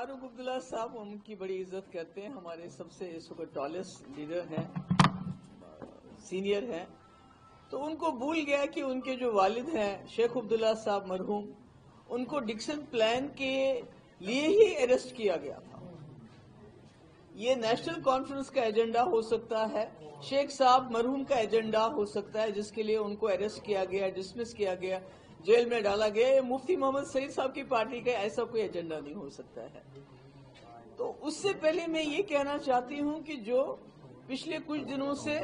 फारूक अब्दुल्ला साहब हम उनकी बड़ी इज्जत करते हैं, हमारे सबसे इस वक्त टॉलेस्ट लीडर हैं, सीनियर हैं। तो उनको भूल गया कि उनके जो वालिद हैं शेख अब्दुल्ला साहब मरहूम, उनको डिक्सन प्लान के लिए ही अरेस्ट किया गया था। ये नेशनल कॉन्फ्रेंस का एजेंडा हो सकता है, शेख साहब मरहूम का एजेंडा हो सकता है, जिसके लिए उनको अरेस्ट किया गया, डिसमिस किया गया, जेल में डाला गया। ये मुफ्ती मोहम्मद सईद साहब की पार्टी का ऐसा कोई एजेंडा नहीं हो सकता है। तो उससे पहले मैं ये कहना चाहती हूं कि जो पिछले कुछ दिनों से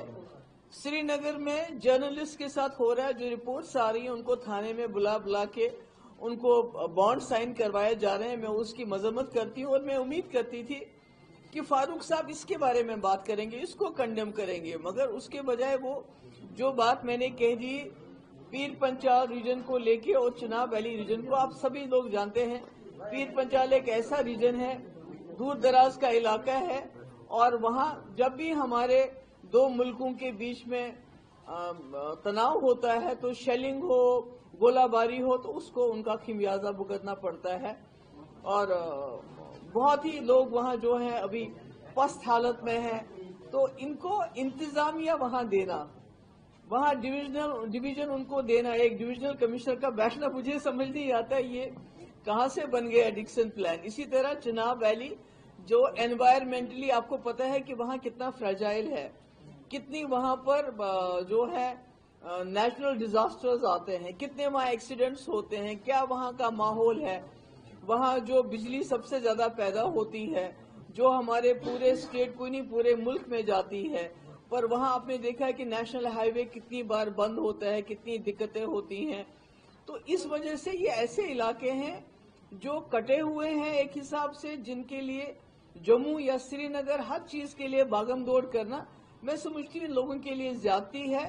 श्रीनगर में जर्नलिस्ट के साथ हो रहा है, जो रिपोर्ट्स आ रही हैं, उनको थाने में बुला के उनको बॉन्ड साइन करवाए जा रहे हैं, मैं उसकी मजम्मत करती हूं। और मैं उम्मीद करती थी कि फारूक साहब इसके बारे में बात करेंगे, इसको कंडेम करेंगे, मगर उसके बजाय वो जो बात मैंने कह दी पीर पंचाल रीजन को लेके और चिनाब वैली रीजन को, आप सभी लोग जानते हैं पीर पंचाल एक ऐसा रीजन है, दूर दराज का इलाका है, और वहां जब भी हमारे दो मुल्कों के बीच में तनाव होता है तो शेलिंग हो, गोलाबारी हो, तो उसको उनका खिमियाजा भुगतना पड़ता है। और बहुत ही लोग वहां जो है अभी पस्त हालत में है। तो इनको इंतजामिया वहां देना, वहां डिवीजन उनको देना, एक डिविजनल कमिश्नर का बैठना, मुझे समझ नहीं आता ये कहां से बन गया डिक्सन प्लान। इसी तरह चिनाब वैली जो एनवायरमेंटली आपको पता है कि वहां कितना फ्रेजाइल है, कितनी वहां पर जो है नेचुरल डिजास्टर्स आते हैं, कितने वहां एक्सीडेंट्स होते हैं, क्या वहां का माहौल है, वहां जो बिजली सबसे ज्यादा पैदा होती है, जो हमारे पूरे स्टेट को नहीं पूरे मुल्क में जाती है, पर वहां आपने देखा है कि नेशनल हाईवे कितनी बार बंद होता है, कितनी दिक्कतें होती हैं। तो इस वजह से ये ऐसे इलाके हैं जो कटे हुए हैं एक हिसाब से, जिनके लिए जम्मू या श्रीनगर हर चीज के लिए भागम दौड़ करना, मैं समझती हूँ लोगों के लिए ज्यादती है।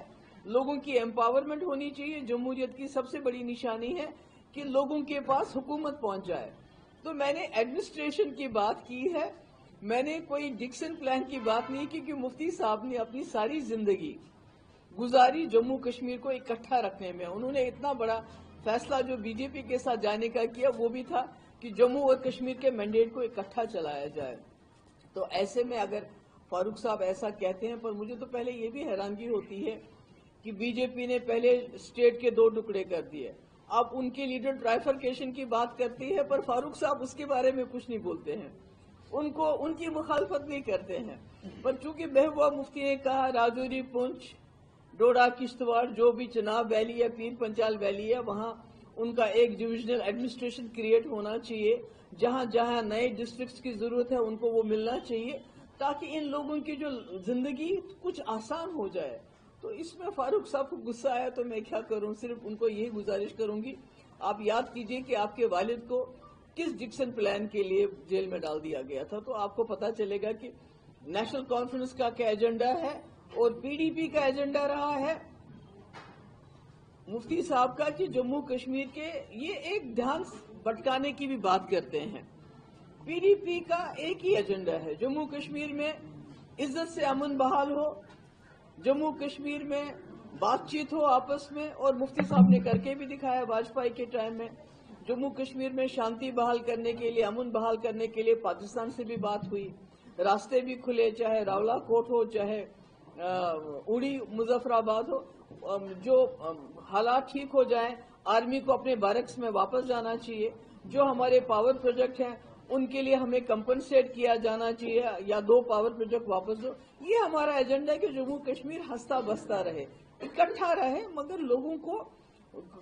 लोगों की एम्पावरमेंट होनी चाहिए। जमहूरियत की सबसे बड़ी निशानी है कि लोगों के पास हुकूमत पहुंच जाए। तो मैंने एडमिनिस्ट्रेशन की बात की है, मैंने कोई डिक्सन प्लान की बात नहीं की, क्योंकि मुफ्ती साहब ने अपनी सारी जिंदगी गुजारी जम्मू कश्मीर को इकट्ठा रखने में। उन्होंने इतना बड़ा फैसला जो बीजेपी के साथ जाने का किया, वो भी था कि जम्मू और कश्मीर के मैंडेट को इकट्ठा चलाया जाए। तो ऐसे में अगर फारूक साहब ऐसा कहते हैं, पर मुझे तो पहले ये भी हैरानगी होती है कि बीजेपी ने पहले स्टेट के 2 टुकड़े कर दिए, अब उनके लीडर ट्राइफरकेशन की बात करती है, पर फारूक साहब उसके बारे में कुछ नहीं बोलते हैं, उनको उनकी मुखालफत नहीं करते हैं। पर चूंकि महबूबा मुफ्ती ने कहा राजौरी, पुंछ, डोडा, किश्तवाड़, जो भी चिनाब वैली है, पीर पंचाल वैली है, वहां उनका एक डिविजनल एडमिनिस्ट्रेशन क्रिएट होना चाहिए। जहां जहां नए डिस्ट्रिक्ट्स की जरूरत है उनको वो मिलना चाहिए, ताकि इन लोगों की जो जिंदगी कुछ आसान हो जाए। तो इसमें फारूक साहब को गुस्सा आया तो मैं क्या करूं, सिर्फ उनको यही गुजारिश करूंगी, आप याद कीजिए कि आपके वालिद को किस डिक्सन प्लान के लिए जेल में डाल दिया गया था, तो आपको पता चलेगा कि नेशनल कॉन्फ्रेंस का क्या एजेंडा है और पीडीपी का एजेंडा रहा है मुफ्ती साहब का कि जम्मू कश्मीर के ये एक ध्यान भटकाने की भी बात करते हैं। पीडीपी का एक ही एजेंडा है, जम्मू कश्मीर में इज्जत से अमन बहाल हो, जम्मू कश्मीर में बातचीत हो आपस में, और मुफ्ती साहब ने करके भी दिखाया वाजपेयी के टाइम में। जम्मू कश्मीर में शांति बहाल करने के लिए, अमन बहाल करने के लिए पाकिस्तान से भी बात हुई, रास्ते भी खुले, चाहे रावला कोट हो, चाहे उड़ी मुजफ्फराबाद हो, जो हालात ठीक हो जाएं, आर्मी को अपने बैरक्स में वापस जाना चाहिए, जो हमारे पावर प्रोजेक्ट हैं उनके लिए हमें कंपनसेट किया जाना चाहिए, या 2 पावर प्रोजेक्ट वापस दो। ये हमारा एजेंडा है कि जम्मू कश्मीर हंसता बसता रहे, इकट्ठा रहे, मगर लोगों को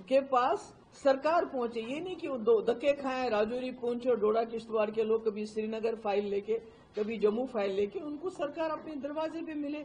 के पास सरकार पहुंचे। ये नहीं कि वो धक्के खाएं, राजौरी, पुंछ और डोडा किश्तवाड़ के लोग कभी श्रीनगर फाइल लेके, कभी जम्मू फाइल लेके, उनको सरकार अपने दरवाजे पे मिले।